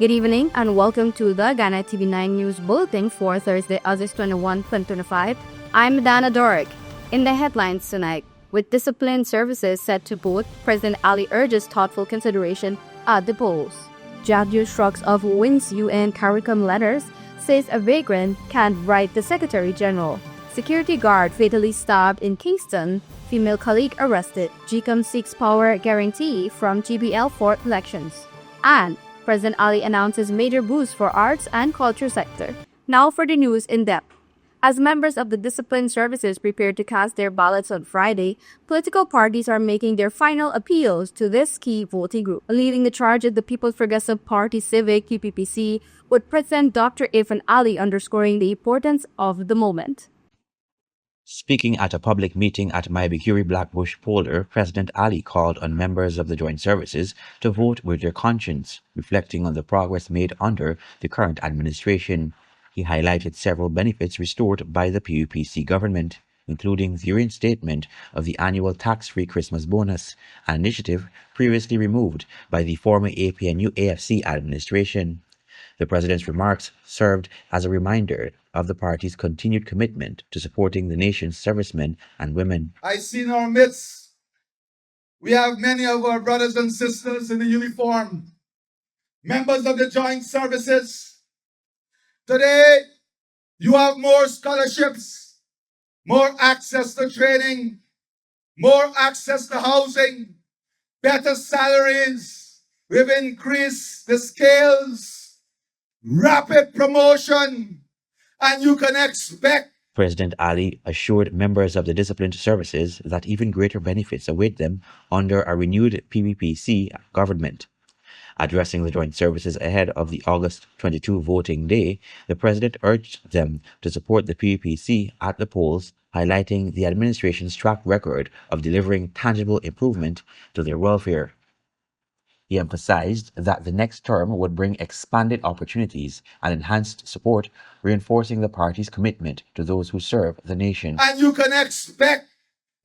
Good evening and welcome to the Ghana TV9 News Bulletin for Thursday, August 21, 2025. I'm Dana Doric. In the headlines tonight, with discipline services set to boot, President Ali urges thoughtful consideration at the polls. Jadju shrugs off wins UN CARICOM letters, says a vagrant can't write the Secretary General. Security guard fatally stabbed in Kingston, female colleague arrested. GCOM seeks power guarantee from GBL for elections. And President Ali announces major boost for arts and culture sector. Now for the news in depth. As members of the discipline services prepare to cast their ballots on Friday, political parties are making their final appeals to this key voting group. Leading the charge at the People's Progressive Party Civic (PPPC), with President Dr. Irfan Ali underscoring the importance of the moment. Speaking at a public meeting at Maibikuri Blackbush Polder, President Ali called on members of the joint services to vote with their conscience, reflecting on the progress made under the current administration. He highlighted several benefits restored by the PUPC government, including the reinstatement of the annual tax-free Christmas bonus, an initiative previously removed by the former APNU-AFC administration. The president's remarks served as a reminder of the party's continued commitment to supporting the nation's servicemen and women. I see in our midst, we have many of our brothers and sisters in the uniform, members of the joint services. Today, you have more scholarships, more access to training, more access to housing, better salaries. We've increased the scales, rapid promotion, and you can expect. President Ali assured members of the disciplined services that even greater benefits await them under a renewed PPPC government. Addressing the joint services ahead of the August 22 voting day, the president urged them to support the PPPC at the polls, highlighting the administration's track record of delivering tangible improvement to their welfare. He emphasized that the next term would bring expanded opportunities and enhanced support, reinforcing the party's commitment to those who serve the nation. And you can expect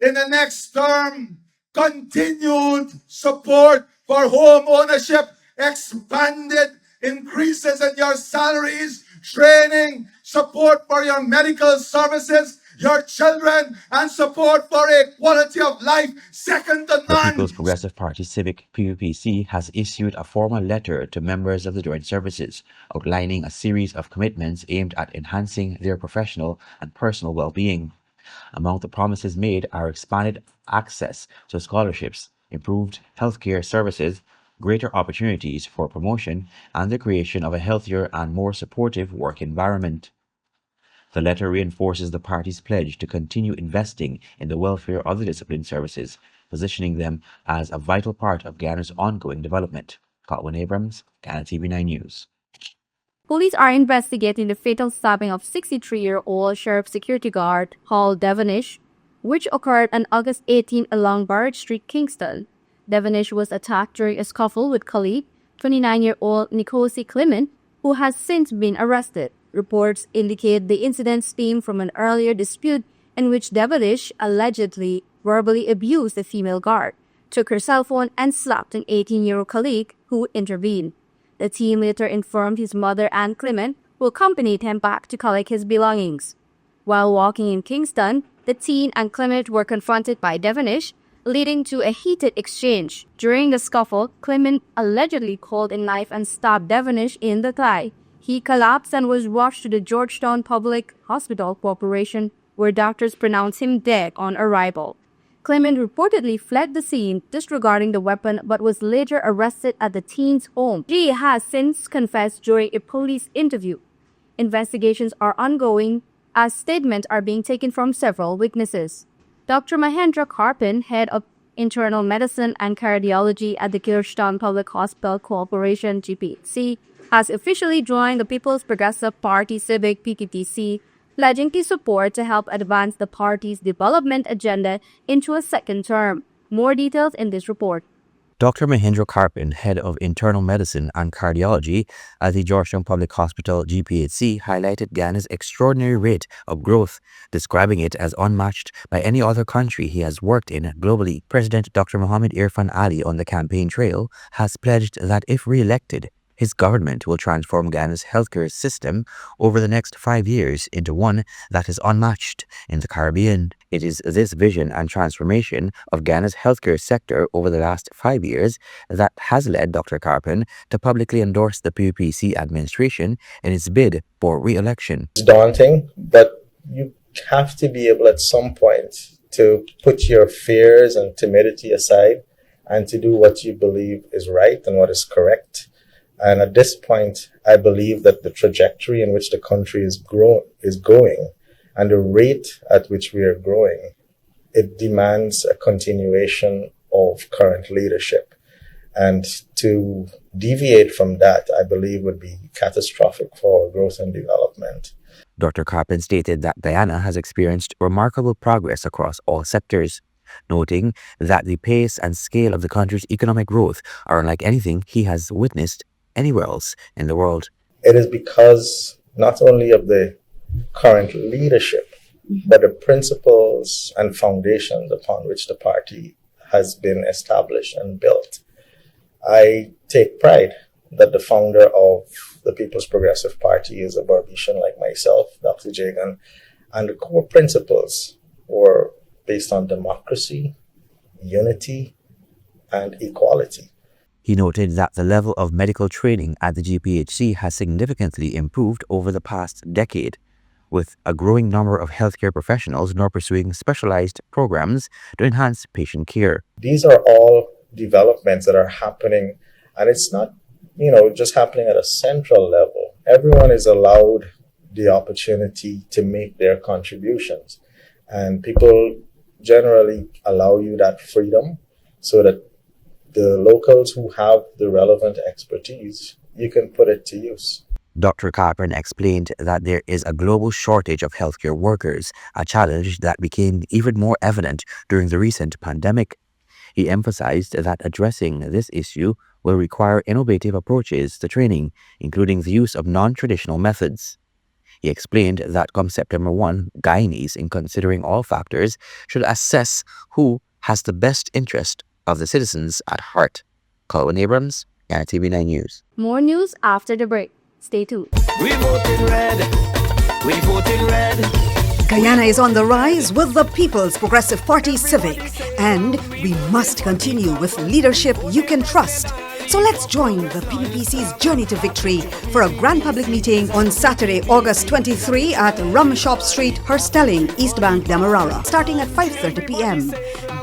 in the next term continued support for home ownership, expanded increases in your salaries, training, support for your medical services, your children, and support for a quality of life second to none. The People's Progressive Party Civic PUPC has issued a formal letter to members of the joint services, outlining a series of commitments aimed at enhancing their professional and personal well-being. Among the promises made are expanded access to scholarships, improved healthcare services, greater opportunities for promotion, and the creation of a healthier and more supportive work environment. The letter reinforces the party's pledge to continue investing in the welfare of the disciplined services, positioning them as a vital part of Ghana's ongoing development. Colwyn Abrams, Ghana TV9 News. Police are investigating the fatal stabbing of 63-year-old Sheriff Security Guard Hall Devonish, which occurred on August 18 along Barrett Street, Kingston. Devonish was attacked during a scuffle with colleague, 29-year-old Nkosi Clement, who has since been arrested. Reports indicate the incident stemmed from an earlier dispute in which Devonish allegedly verbally abused the female guard, took her cell phone, and slapped an 18-year-old colleague who intervened. The team later informed his mother and Clement, who accompanied him back to collect his belongings. While walking in Kingston, the teen and Clement were confronted by Devonish, leading to a heated exchange. During the scuffle, Clement allegedly called a knife and stabbed Devonish in the thigh. He collapsed and was rushed to the Georgetown Public Hospital Corporation, where doctors pronounced him dead on arrival. Clement reportedly fled the scene, disregarding the weapon, but was later arrested at the teen's home. She has since confessed during a police interview. Investigations are ongoing as statements are being taken from several witnesses. Dr. Mahendra Karpan, head of internal medicine and cardiology at the Georgetown Public Hospital Corporation (GPHC), has officially joined the People's Progressive Party Civic (PPPC), pledging his support to help advance the party's development agenda into a second term. More details in this report. Dr. Mahendra Karpan, head of internal medicine and cardiology at the Georgetown Public Hospital (GPHC), highlighted Ghana's extraordinary rate of growth, describing it as unmatched by any other country he has worked in globally. President Dr. Mohamed Irfan Ali, on the campaign trail, has pledged that if re-elected, His government will transform Ghana's healthcare system over the next 5 years into one that is unmatched in the Caribbean. It is this vision and transformation of Ghana's healthcare sector over the last 5 years that has led Dr. Carpin to publicly endorse the PPC administration in its bid for re-election. It's daunting, but you have to be able at some point to put your fears and timidity aside and to do what you believe is right and what is correct. And at this point, I believe that the trajectory in which the country is going and the rate at which we are growing, it demands a continuation of current leadership. And to deviate from that, I believe, would be catastrophic for growth and development. Dr. Carpin stated that Guyana has experienced remarkable progress across all sectors, noting that the pace and scale of the country's economic growth are unlike anything he has witnessed anywhere else in the world. It is because not only of the current leadership, but the principles and foundations upon which the party has been established and built. I take pride that the founder of the People's Progressive Party is a Barbadian like myself, Dr. Jagan, and the core principles were based on democracy, unity, and equality. He noted that the level of medical training at the GPHC has significantly improved over the past decade, with a growing number of healthcare professionals now pursuing specialized programs to enhance patient care. These are all developments that are happening, and it's not, just happening at a central level. Everyone is allowed the opportunity to make their contributions, and people generally allow you that freedom so that the locals who have the relevant expertise, you can put it to use. Dr. Carpin explained that there is a global shortage of healthcare workers, a challenge that became even more evident during the recent pandemic. He emphasized that addressing this issue will require innovative approaches to training, including the use of non-traditional methods. He explained that come September 1, Guyanese, in considering all factors, should assess who has the best interest of the citizens at heart. Colin Abrams, Ghana TV9 News. More news after the break. Stay tuned. We voted red. We voted red. Guyana is on the rise with the People's Progressive Party Civic, and we must continue with leadership you can trust. So let's join the PPPC's journey to victory for a grand public meeting on Saturday, August 23 at Rumshop Street, Herstelling, East Bank, Demerara, starting at 5:30 p.m.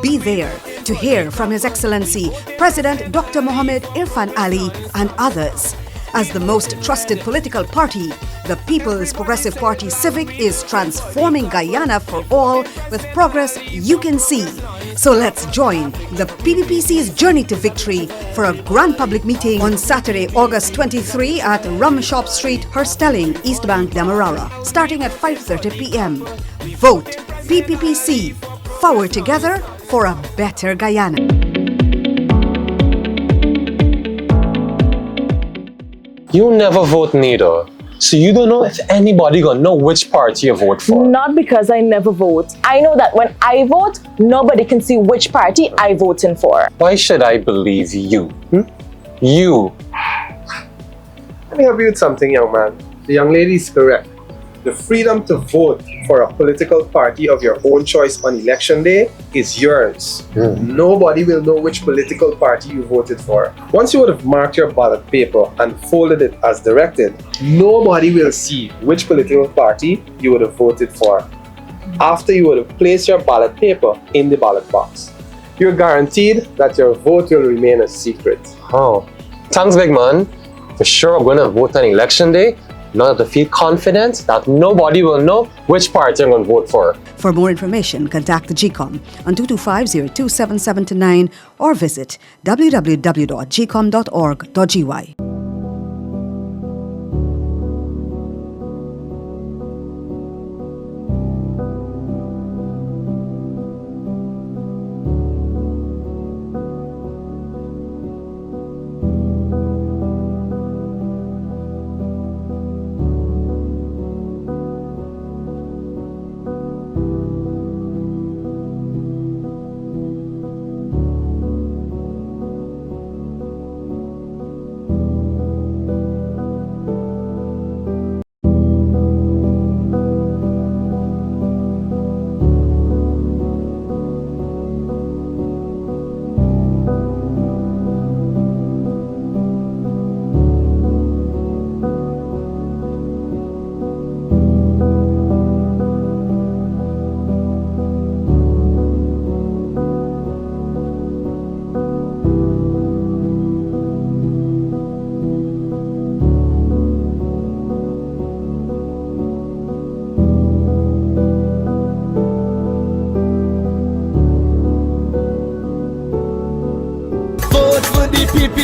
Be there to hear from His Excellency President Dr. Mohammed Irfan Ali and others. As the most trusted political party, the People's Progressive Party Civic is transforming Guyana for all with progress you can see. So let's join the PPPC's journey to victory for a grand public meeting on Saturday, August 23 at Rumshop Street, Herstelling, East Bank, Demerara, starting at 5:30 p.m. Vote PPPC. Forward together for a better Guyana. You never vote neither. So you don't know if anybody gonna know which party you vote for. Not because I never vote. I know that when I vote, nobody can see which party I voting for. Why should I believe you? You. Let me help you with something, young man. The young lady is correct. The freedom to vote for a political party of your own choice on election day is yours. Nobody will know which political party you voted for. Once you would have marked your ballot paper and folded it as directed, nobody will see which political party you would have voted for after you would have placed your ballot paper in the ballot box. You're guaranteed that your vote will remain a secret. Oh, thanks, big man. For sure, I'm gonna vote on election day. Now to feel confident that nobody will know which party I'm going to vote for. For more information, contact the GCOM on 225-027729 or visit www.gcom.org.gy.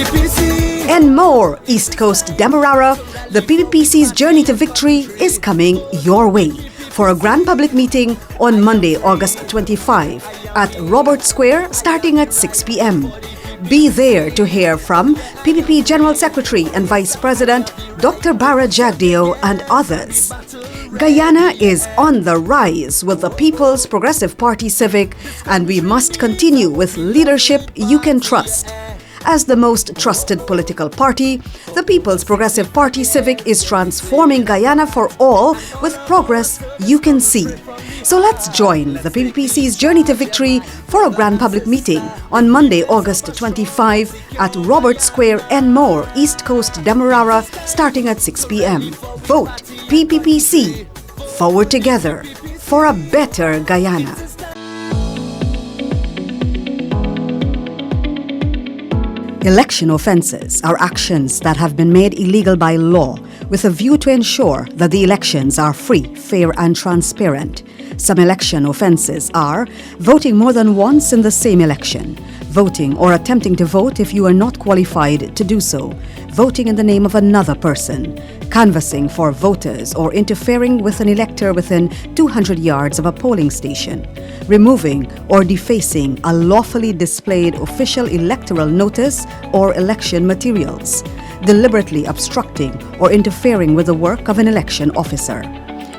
PPPC. And more, East Coast Demerara, the PPPC's journey to victory is coming your way for a grand public meeting on Monday, August 25 at Robert Square starting at 6 p.m. Be there to hear from PPP General Secretary and Vice President Dr. Bara Jagdeo and others. Guyana is on the rise with the People's Progressive Party Civic, and we must continue with leadership you can trust. As the most trusted political party, the People's Progressive Party Civic is transforming Guyana for all with progress you can see. So let's join the PPPC's journey to victory for a grand public meeting on Monday, August 25 at Robert Square and more, East Coast Demerara, starting at 6 p.m. Vote PPPC. Forward together for a better Guyana. Election offences are actions that have been made illegal by law with a view to ensure that the elections are free, fair and transparent. Some election offences are voting more than once in the same election, voting or attempting to vote if you are not qualified to do so, voting in the name of another person, canvassing for voters or interfering with an elector within 200 yards of a polling station, removing or defacing a lawfully displayed official electoral notice or election materials, deliberately obstructing or interfering with the work of an election officer.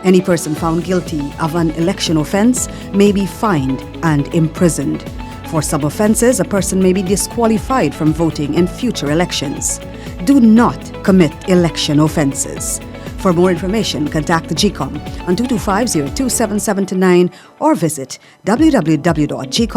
Any person found guilty of an election offence may be fined and imprisoned. For some offences, a person may be disqualified from voting in future elections. Do not commit election offences. For more information, contact the GCOM on 225-027729 or visit www.gcom.org.gy.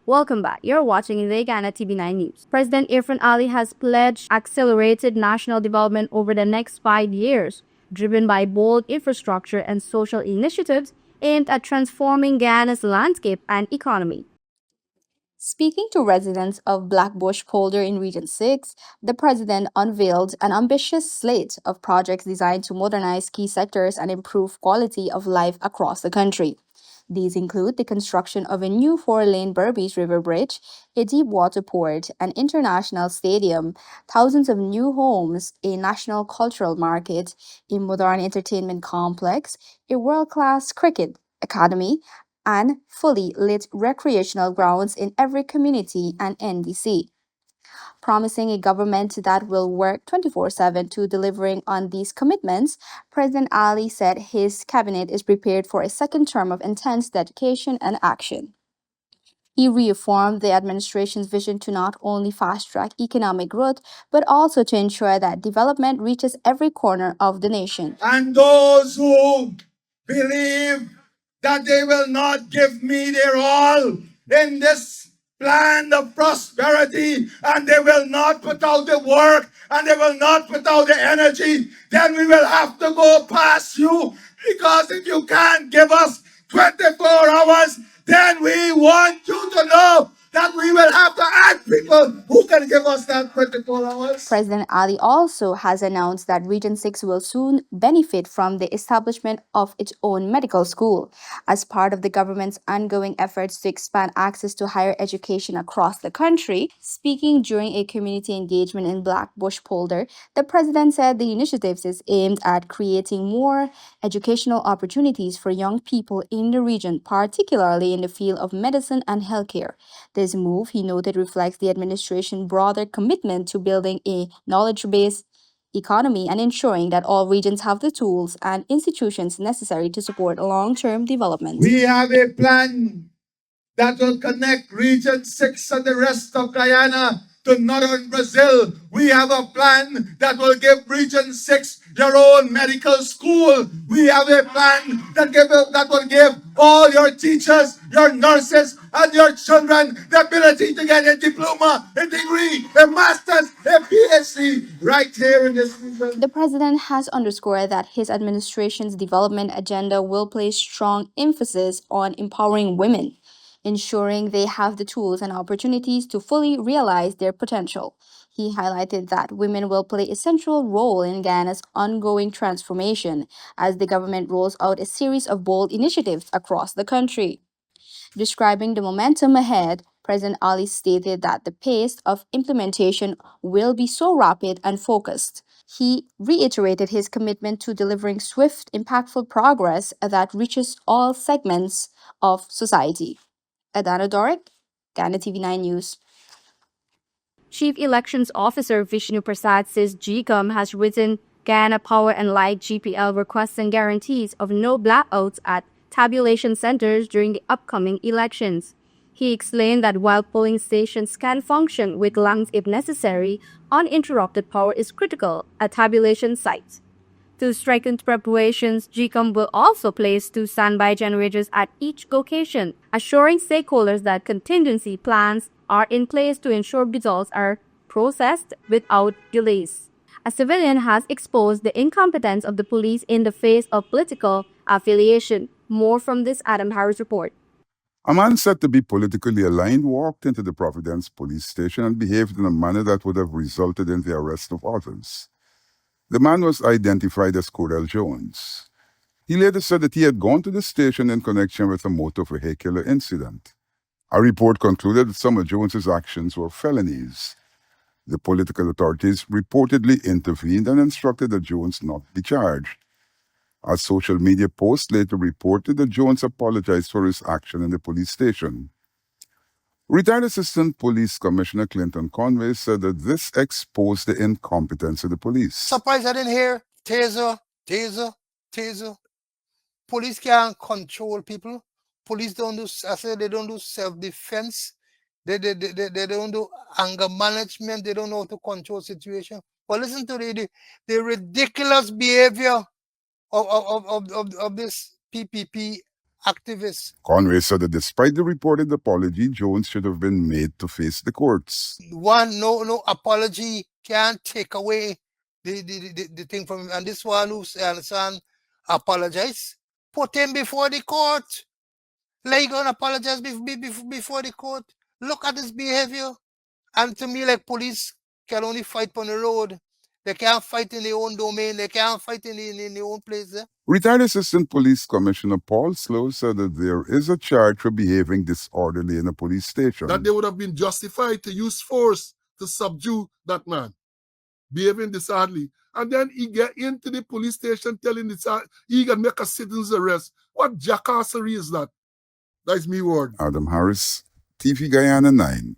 Welcome back. You're watching the Ghana TV9 News. President Irfan Ali has pledged accelerated national development over the next 5 years, driven by bold infrastructure and social initiatives aimed at transforming Ghana's landscape and economy. Speaking to residents of Blackbush Polder in Region 6, the president unveiled an ambitious slate of projects designed to modernize key sectors and improve quality of life across the country. These include the construction of a new 4-lane Berbice River Bridge, a deep water port, an international stadium, thousands of new homes, a national cultural market, a modern entertainment complex, a world-class cricket academy, and fully lit recreational grounds in every community and NDC. Promising a government that will work 24/7 to delivering on these commitments, President Ali said his cabinet is prepared for a second term of intense dedication and action. He reaffirmed the administration's vision to not only fast-track economic growth, but also to ensure that development reaches every corner of the nation. And those who believe that they will not give me their all in this plan of prosperity, and they will not put out the work, and they will not put out the energy, then we will have to go past you, because if you can't give us 24 hours, then we want you to know that we will have to add people who can give us that 24 hours. President Ali also has announced that Region 6 will soon benefit from the establishment of its own medical school as part of the government's ongoing efforts to expand access to higher education across the country. Speaking during a community engagement in Blackbush Polder, the president said the initiative is aimed at creating more educational opportunities for young people in the region, particularly in the field of medicine and healthcare. This move, he noted, reflects the administration's broader commitment to building a knowledge-based economy and ensuring that all regions have the tools and institutions necessary to support long-term development. We have a plan that will connect Region 6 and the rest of Guyana to northern Brazil. We have a plan that will give Region 6 your own medical school. We have a plan that will give all your teachers, your nurses, and your children the ability to get a diploma, a degree, a master's, a PhD right here in this region. The president has underscored that his administration's development agenda will place strong emphasis on empowering women, ensuring they have the tools and opportunities to fully realize their potential. He highlighted that women will play a central role in Ghana's ongoing transformation as the government rolls out a series of bold initiatives across the country. Describing the momentum ahead, President Ali stated that the pace of implementation will be so rapid and focused. He reiterated his commitment to delivering swift, impactful progress that reaches all segments of society. Adana Doric, Ghana TV9 News. Chief Elections Officer Vishnu Prasad says GCOM has written Ghana Power and Light GPL requesting guarantees of no blackouts at tabulation centers during the upcoming elections. He explained that while polling stations can function with lamps if necessary, uninterrupted power is critical at tabulation sites. To strengthen preparations, GCOM will also place 2 standby generators at each location, assuring stakeholders that contingency plans are in place to ensure results are processed without delays. A civilian has exposed the incompetence of the police in the face of political affiliation. More from this Adam Harris report. A man said to be politically aligned walked into the Providence police station and behaved in a manner that would have resulted in the arrest of others. The man was identified as Corel Jones. He later said that he had gone to the station in connection with a motor vehicular incident. A report concluded that some of Jones's actions were felonies. The political authorities reportedly intervened and instructed that Jones not be charged. A social media post later reported that Jones apologized for his action in the police station. Retired Assistant Police Commissioner Clinton Conway said that this exposed the incompetence of the police. Surprised I didn't hear taser. Police can't control people. Police don't do, I said they don't do self-defense. They don't do anger management. They don't know how to control situation. But listen to the ridiculous behavior of this PPP activists. Conway said that despite the reported apology, Jones should have been made to face the courts. No apology can't take away the thing from him. And this one who understand apologize, put him before the court. Like you gonna apologize before the court. Look at his behavior. And to me, like, police can only fight on the road. They can't fight in their own domain. They can't fight in their own place. Retired Assistant Police Commissioner Paul Slow said that there is a charge for behaving disorderly in a police station. That they would have been justified to use force to subdue that man, behaving disorderly. And then he get into the police station telling he can make a citizen's arrest. What jackassery is that? That's me word. Adam Harris, TV Guyana 9.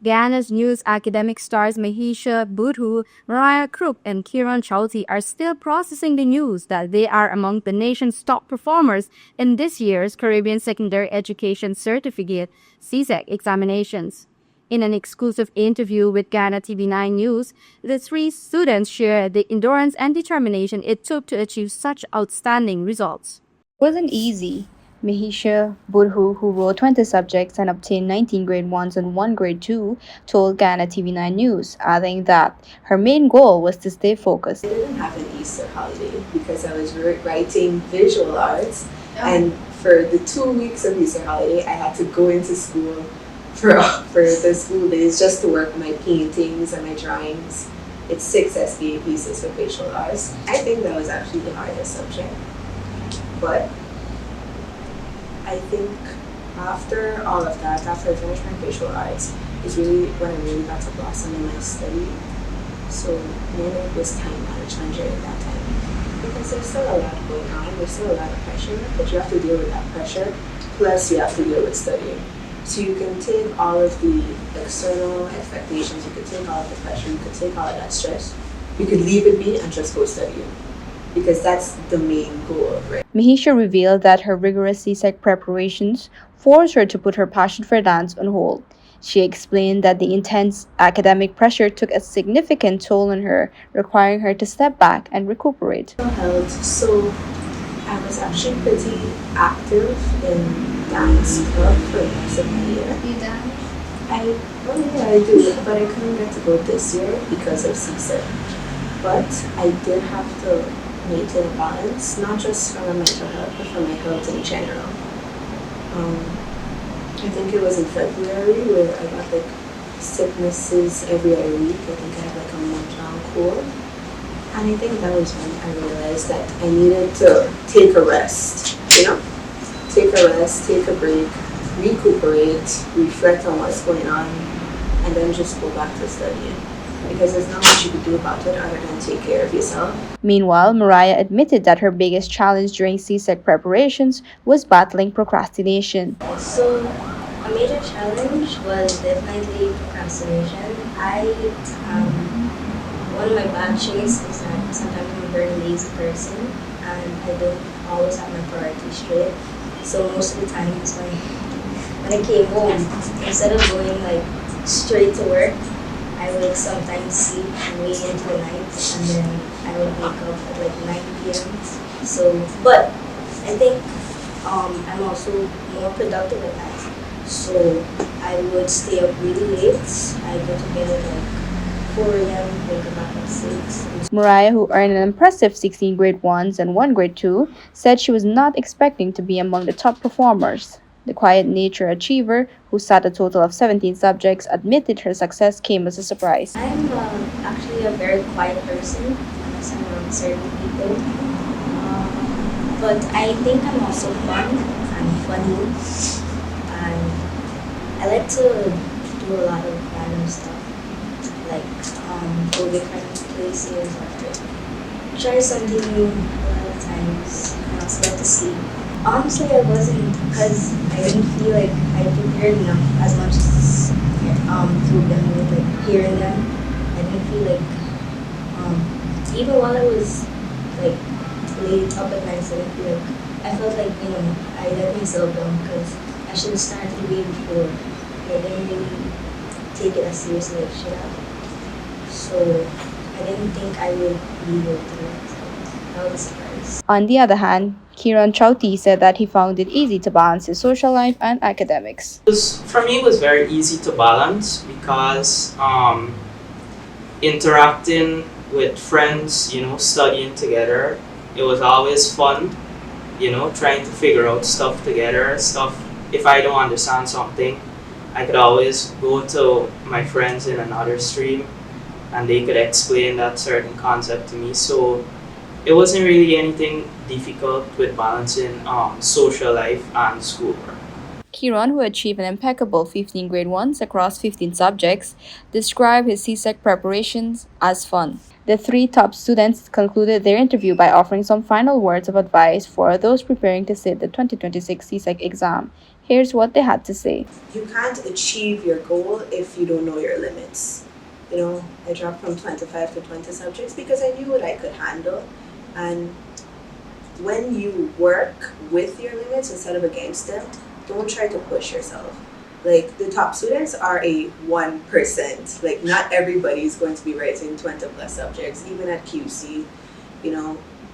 Guyana's news academic stars Mahisha Budhu, Mariah Crook, and Kiran Chowdhury are still processing the news that they are among the nation's top performers in this year's Caribbean Secondary Education Certificate (CSEC) examinations. In an exclusive interview with Ghana TV9 News, the 3 students shared the endurance and determination it took to achieve such outstanding results. It wasn't easy. Mahisha Budhu, who wrote 20 subjects and obtained 19 grade 1s and 1 grade 2, told Ghana TV9 News, adding that her main goal was to stay focused. I didn't have an Easter holiday because I was writing visual arts, and for the 2 weeks of Easter holiday, I had to go into school for the school days just to work my paintings and my drawings. It's 6 SBA pieces for facial arts. I think that was actually the hardest subject. But I think after all of that, after I finished my facial arts, is really when I really got to blossom in my study. So mainly it was time management during that time. Because there's still a lot going on, there's still a lot of pressure, but you have to deal with that pressure, plus you have to deal with studying. So you can take all of the external expectations, you could take all of the pressure, you could take all of that stress, you could leave it be and just go study. Because that's the main goal, right? Mahisha revealed that her rigorous CSEC preparations forced her to put her passion for dance on hold. She explained that the intense academic pressure took a significant toll on her, requiring her to step back and recuperate. Health. So I was actually pretty active in dance club for the rest of my year. You dance? I do, but I couldn't get to go this year because of CSEC. But I did have to maintain a balance, not just for my mental health, but for my health in general. I think it was in February where I got like sicknesses every other week. I think I had like a month-long cold. And I think that was when I realized that I needed to take a rest, Take a rest, take a break, recuperate, reflect on what's going on, and then just go back to studying. Because there's not much you can do about it other than take care of yourself. Meanwhile, Mariah admitted that her biggest challenge during CSEC preparations was battling procrastination. So, a major challenge was definitely procrastination. One of my bad traits is that sometimes I'm a very lazy person and I don't always have my priorities straight. So most of the times when I came home, instead of going like straight to work, I would sometimes sleep way into the night and then I would wake up at like 9 p.m. So, but I think I'm also more productive at night. So I would stay up really late. I go to bed at like 4 a.m., wake up at 6. Mariah, who earned an impressive 16 grade 1s and 1 grade 2, said she was not expecting to be among the top performers. The quiet nature achiever, who sat a total of 17 subjects, admitted her success came as a surprise. I'm actually a very quiet person unless I'm around certain people. But I think I'm also fun and funny. And I like to do a lot of random stuff. Like go different places or try something new a lot of times. And also get to sleep. Honestly, I wasn't, because I didn't feel like I prepared enough as much as through them, with like hearing them. I didn't feel like, even while I was like late up at night, I didn't feel like, I felt like, I let myself down because I should have started way before. I didn't really take it as seriously as I should have. So I didn't think I would be able to do it. That was a surprise. On the other hand, Kiran Chowti said that he found it easy to balance his social life and academics. For me, it was very easy to balance because interacting with friends, studying together, it was always fun, trying to figure out stuff together. If I don't understand something, I could always go to my friends in another stream and they could explain that certain concept to me. So it wasn't really anything difficult with balancing social life and schoolwork. Kiran, who achieved an impeccable 15 grade 1s across 15 subjects, described his CSEC preparations as fun. The 3 top students concluded their interview by offering some final words of advice for those preparing to sit the 2026 CSEC exam. Here's what they had to say. You can't achieve your goal if you don't know your limits. I dropped from 25 to 20 subjects because I knew what I could handle. And when you work with your limits instead of against them, don't try to push yourself. Like, the top students are a 1%. Like, not everybody is going to be writing 20 plus subjects, even at QC.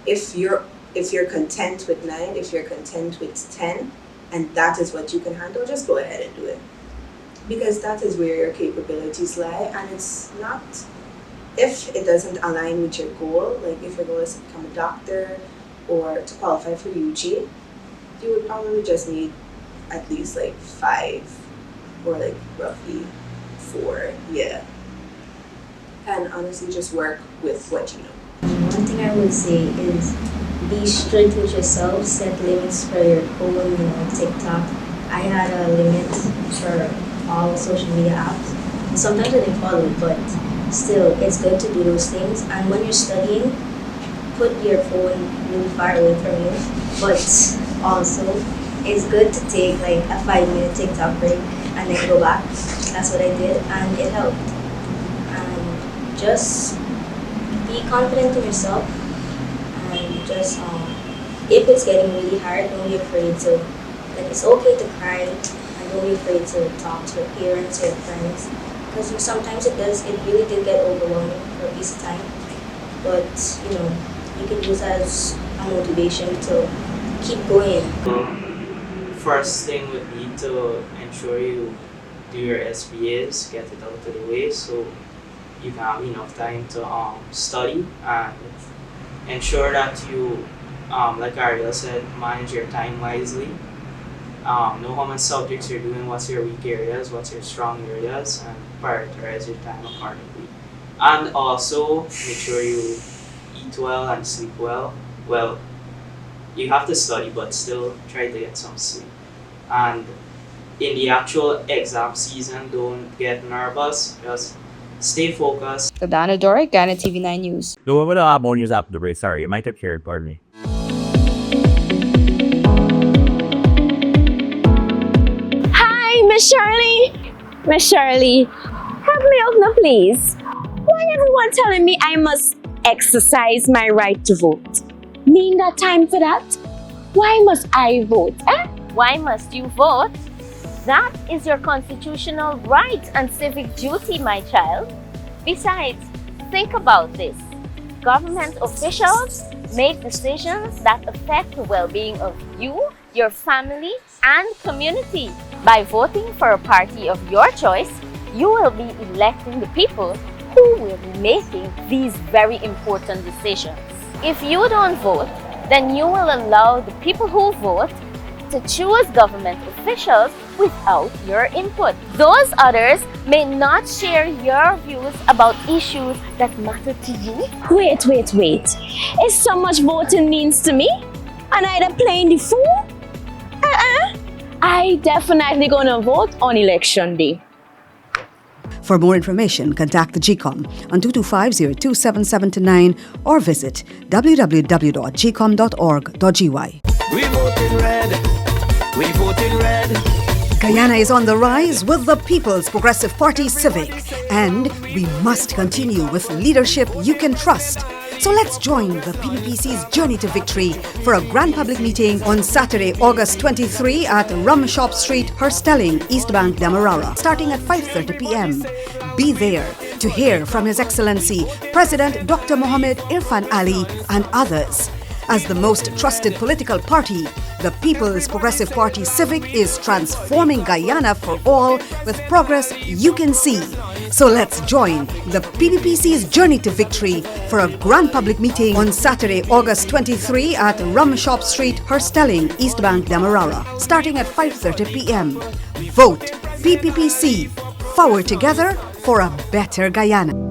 If you're content with 9, if you're content with 10, and that is what you can handle, just go ahead and do it. Because that is where your capabilities lie, and it's not, if it doesn't align with your goal, like if your goal is to become a doctor or to qualify for UG, you would probably just need at least like 5 or like roughly 4, yeah. And honestly, just work with what you know. One thing I would say is be strict with yourself, set limits for your phone, TikTok. I had a limit for all social media apps. Sometimes I didn't follow it, but still, it's good to do those things. And when you're studying, put your phone really far away from you. But also, it's good to take like a 5-minute TikTok break and then go back. That's what I did, and it helped. And just be confident in yourself, and just if it's getting really hard, don't be afraid to, like, it's okay to cry, and don't be afraid to talk to your parents or your friends, because sometimes it really did get overwhelming for a piece of time, but you can use that as a motivation to keep going. First thing would be to ensure you do your SBAs, get it out of the way so you can have enough time to study, and ensure that you, like Ariel said, manage your time wisely. Know how many subjects you're doing, what's your weak areas, what's your strong areas, and prioritize your time accordingly. And also make sure you eat well and sleep well. Well, you have to study, but still try to get some sleep. And in the actual exam season, don't get nervous, just stay focused. Dana Doric, Ghana TV9 News. No, wala have more news after the break. Sorry, you might have heard, pardon me. Hi, Miss Shirley. Miss Shirley, help me out now, please. Why everyone telling me I must exercise my right to vote? Me ain't got time for that. Why must I vote? Why must you vote? That is your constitutional right and civic duty, my child. Besides, think about this. Government officials make decisions that affect the well-being of you, your family, and community. By voting for a party of your choice, you will be electing the people who will be making these very important decisions. If you don't vote, then you will allow the people who vote to choose government officials without your input. Those others may not share your views about issues that matter to you. Wait. Is so much voting means to me? And I the playing the fool? I definitely gonna vote on election day. For more information, contact the GCOM on 225-02779 or visit www.gcom.org.gy. We voted red. We voted red. Guyana is on the rise with the People's Progressive Party Civic, and we must continue with leadership you can trust. So let's join the PPPC's journey to victory for a grand public meeting on Saturday, August 23 at Rumshop Street, Herstelling, East Bank, Demerara, starting at 5:30 p.m. Be there to hear from His Excellency President Dr. Mohammed Irfan Ali and others. As the most trusted political party, the People's Progressive Party Civic is transforming Guyana for all with progress you can see. So let's join the PPPC's journey to victory for a grand public meeting on Saturday, August 23 at Rumshop Street, Herstelling, East Bank, Demerara, starting at 5:30 p.m. Vote PPPC. Forward together for a better Guyana.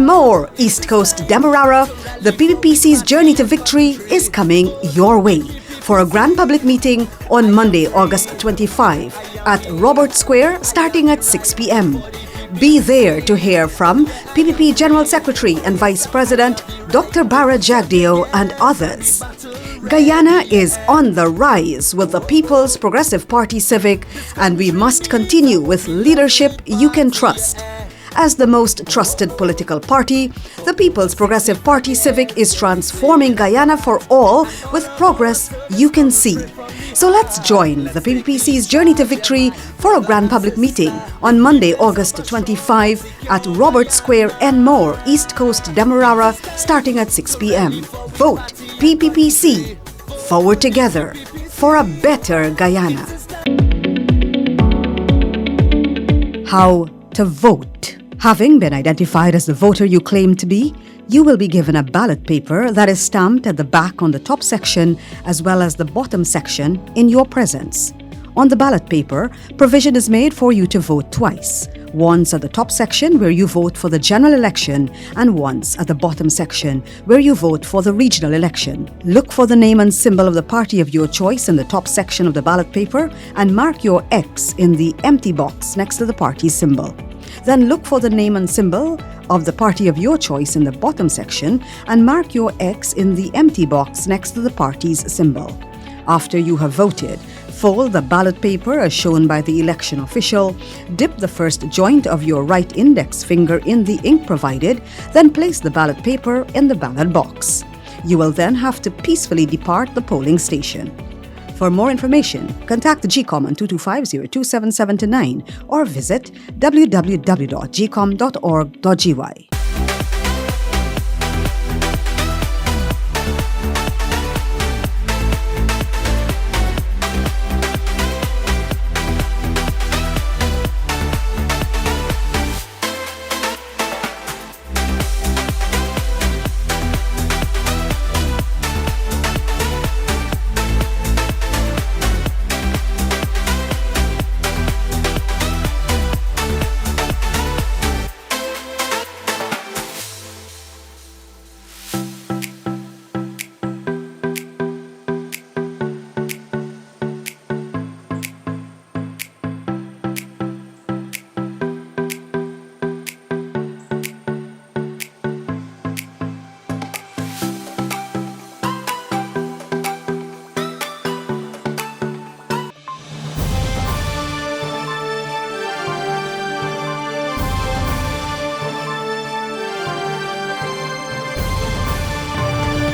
more, East Coast Demerara, the PPPC's journey to victory is coming your way for a grand public meeting on Monday, August 25 at Robert Square starting at 6 p.m. Be there to hear from PPP General Secretary and Vice President Dr. Bara Jagdeo and others. Guyana is on the rise with the People's Progressive Party Civic, and we must continue with leadership you can trust. As the most trusted political party, the People's Progressive Party Civic is transforming Guyana for all with progress you can see. So let's join the PPPC's journey to victory for a grand public meeting on Monday, August 25 at Robert Square and more, East Coast Demerara, starting at 6 p.m. Vote PPPC. Forward together for a better Guyana. How to vote. Having been identified as the voter you claim to be, you will be given a ballot paper that is stamped at the back on the top section as well as the bottom section in your presence. On the ballot paper, provision is made for you to vote twice. Once at the top section where you vote for the general election and once at the bottom section where you vote for the regional election. Look for the name and symbol of the party of your choice in the top section of the ballot paper and mark your X in the empty box next to the party symbol. Then look for the name and symbol of the party of your choice in the bottom section and mark your X in the empty box next to the party's symbol. After you have voted, fold the ballot paper as shown by the election official, dip the first joint of your right index finger in the ink provided, then place the ballot paper in the ballot box. You will then have to peacefully depart the polling station. For more information, contact the GCOM on 225-0277-9 or visit www.gcom.org.gy.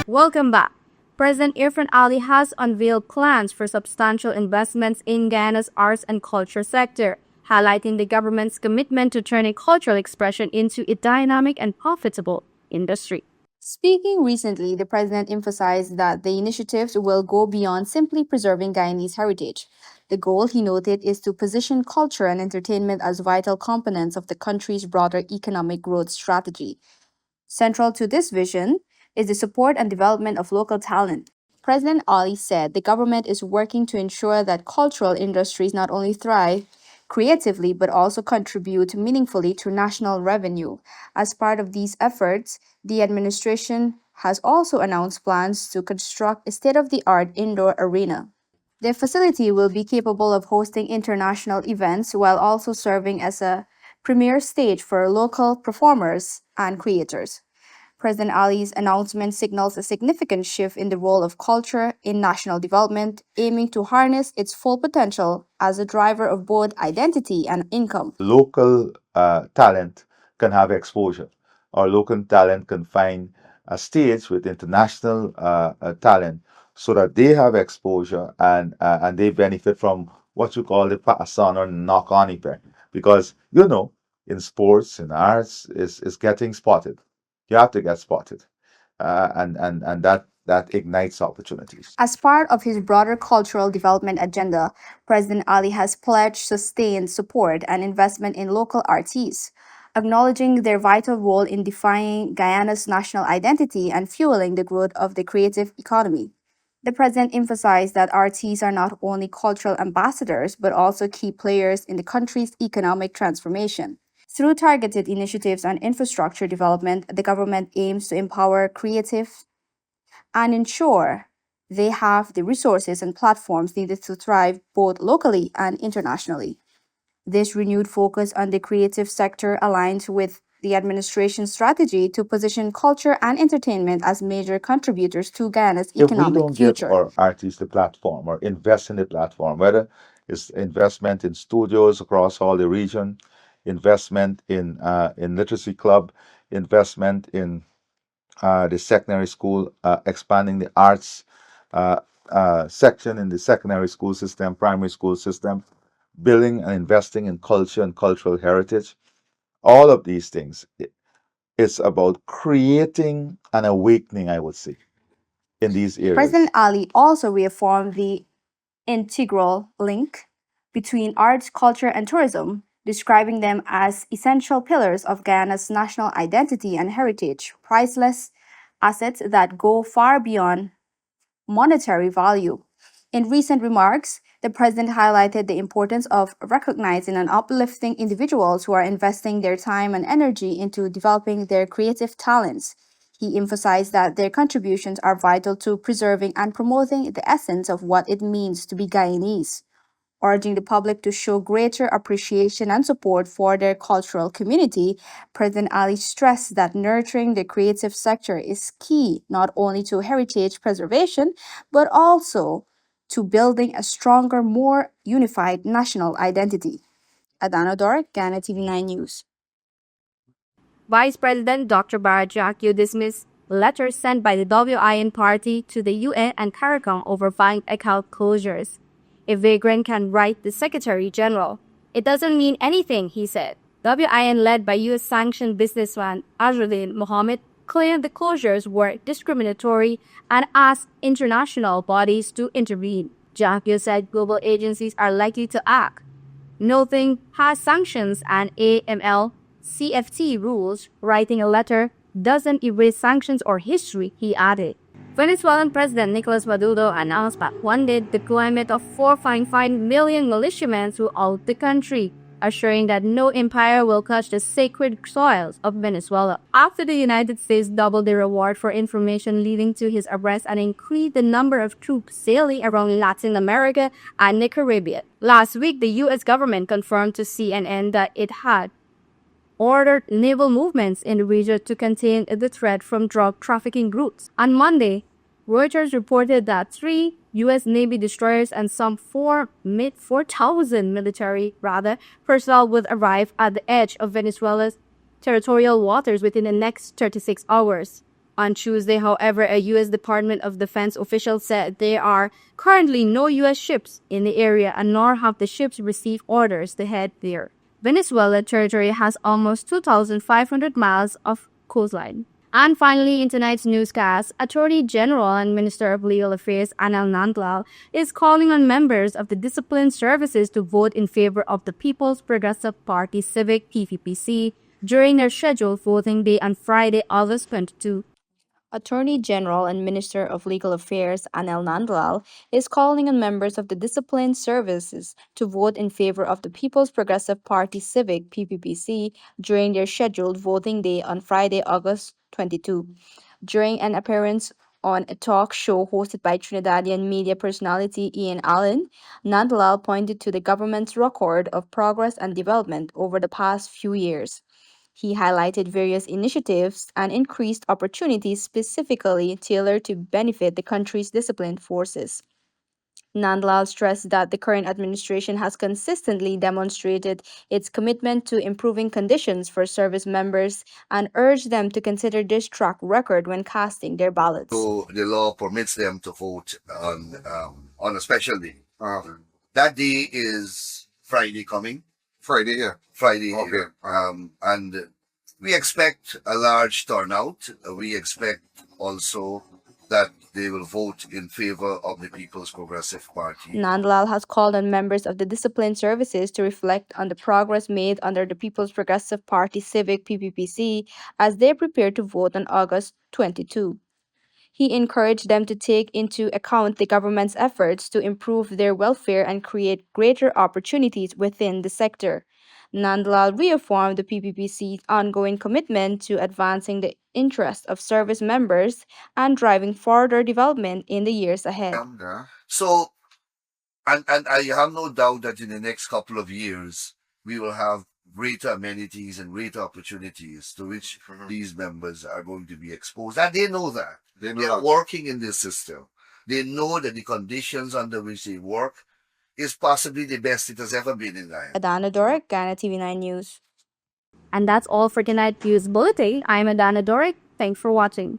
Welcome back. President Irfan Ali has unveiled plans for substantial investments in Guyana's arts and culture sector, highlighting the government's commitment to turning cultural expression into a dynamic and profitable industry. Speaking recently, the president emphasized that the initiatives will go beyond simply preserving Guyanese heritage. The goal, he noted, is to position culture and entertainment as vital components of the country's broader economic growth strategy. Central to this vision is the support and development of local talent. President Ali said the government is working to ensure that cultural industries not only thrive creatively but also contribute meaningfully to national revenue. As part of these efforts, the administration has also announced plans to construct a state-of-the-art indoor arena. The facility will be capable of hosting international events while also serving as a premier stage for local performers and creators. President Ali's announcement signals a significant shift in the role of culture in national development, aiming to harness its full potential as a driver of both identity and income. Local talent can have exposure, or local talent can find a stage with international talent so that they have exposure and they benefit from what you call the pass-on or knock-on effect. Because, in sports, in arts, is getting spotted. You have to get spotted, and that ignites opportunities. As part of his broader cultural development agenda, President Ali has pledged sustained support and investment in local artists, acknowledging their vital role in defining Guyana's national identity and fueling the growth of the creative economy. The president emphasized that artists are not only cultural ambassadors but also key players in the country's economic transformation. Through targeted initiatives on infrastructure development, the government aims to empower creative and ensure they have the resources and platforms needed to thrive both locally and internationally. This renewed focus on the creative sector aligns with the administration's strategy to position culture and entertainment as major contributors to Guyana's If we economic don't give future. our artists the platform or invest in the platform, whether it's investment in studios across all the region, investment in literacy club, investment in the secondary school, expanding the arts section in the secondary school system, primary school system, building and investing in culture and cultural heritage. All of these things, it's about creating an awakening, I would say, in these areas. President Ali also reaffirmed the integral link between arts, culture, and tourism, describing them as essential pillars of Guyana's national identity and heritage, priceless assets that go far beyond monetary value. In recent remarks, the president highlighted the importance of recognizing and uplifting individuals who are investing their time and energy into developing their creative talents. He emphasized that their contributions are vital to preserving and promoting the essence of what it means to be Guyanese, urging the public to show greater appreciation and support for their cultural community. President Ali stressed that nurturing the creative sector is key not only to heritage preservation, but also to building a stronger, more unified national identity. Adana Dor, Ghana TV9 News. Vice President Dr. Barajakio dismissed letters sent by the WIN party to the UN and CARICOM over bank account closures. A vagrant can write the Secretary General. It doesn't mean anything, he said. WIN, led by U.S. sanctioned businessman Azruddin Mohammed, claimed the closures were discriminatory and asked international bodies to intervene. Jakio said global agencies are likely to act. Nothing has sanctions and AML CFT rules. Writing a letter doesn't erase sanctions or history, he added. Venezuelan President Nicolas Maduro announced that one day deployment of 4.5 million militiamen throughout the country, assuring that no empire will touch the sacred soils of Venezuela. After the United States doubled the reward for information leading to his arrest and increased the number of troops sailing around Latin America and the Caribbean. Last week, the U.S. government confirmed to CNN that it had ordered naval movements in the region to contain the threat from drug trafficking routes. On Monday, Reuters reported that 3 U.S. Navy destroyers and some 4,000 military personnel would arrive at the edge of Venezuela's territorial waters within the next 36 hours. On Tuesday, however, a U.S. Department of Defense official said there are currently no U.S. ships in the area and nor have the ships received orders to head there. Venezuela territory has almost 2,500 miles of coastline. And finally, in tonight's newscast, Attorney General and Minister of Legal Affairs Anil Nandlal is calling on members of the discipline services to vote in favor of the People's Progressive Party Civic PPPC during their scheduled voting day on Friday, August 22. Attorney General and Minister of Legal Affairs Anil Nandlal is calling on members of the discipline services to vote in favor of the People's Progressive Party Civic PPPC during their scheduled voting day on Friday, August 22. During an appearance on a talk show hosted by Trinidadian media personality Ian Allen, Nandlal pointed to the government's record of progress and development over the past few years. He highlighted various initiatives and increased opportunities specifically tailored to benefit the country's disciplined forces. Nandlal stressed that the current administration has consistently demonstrated its commitment to improving conditions for service members and urged them to consider this track record when casting their ballots. So the law permits them to vote on a special day. That day is Friday coming. Friday, yeah. Friday, Okay. here. And we expect a large turnout. We expect also that they will vote in favor of the People's Progressive Party. Nandlal has called on members of the discipline services to reflect on the progress made under the People's Progressive Party Civic PPPC as they prepare to vote on August 22. He encouraged them to take into account the government's efforts to improve their welfare and create greater opportunities within the sector. Nandlal reaffirmed the PPPC's ongoing commitment to advancing the interests of service members and driving further development in the years ahead. So, and I have no doubt that in the next couple of years, we will have greater amenities and greater opportunities to which these members are going to be exposed. And they know that. They are working in this system. They know that the conditions under which they work is possibly the best it has ever been in Guyana. Adana Doric, Ghana TV9 News. And that's all for tonight's News Bulletin. I'm Adana Doric. Thanks for watching.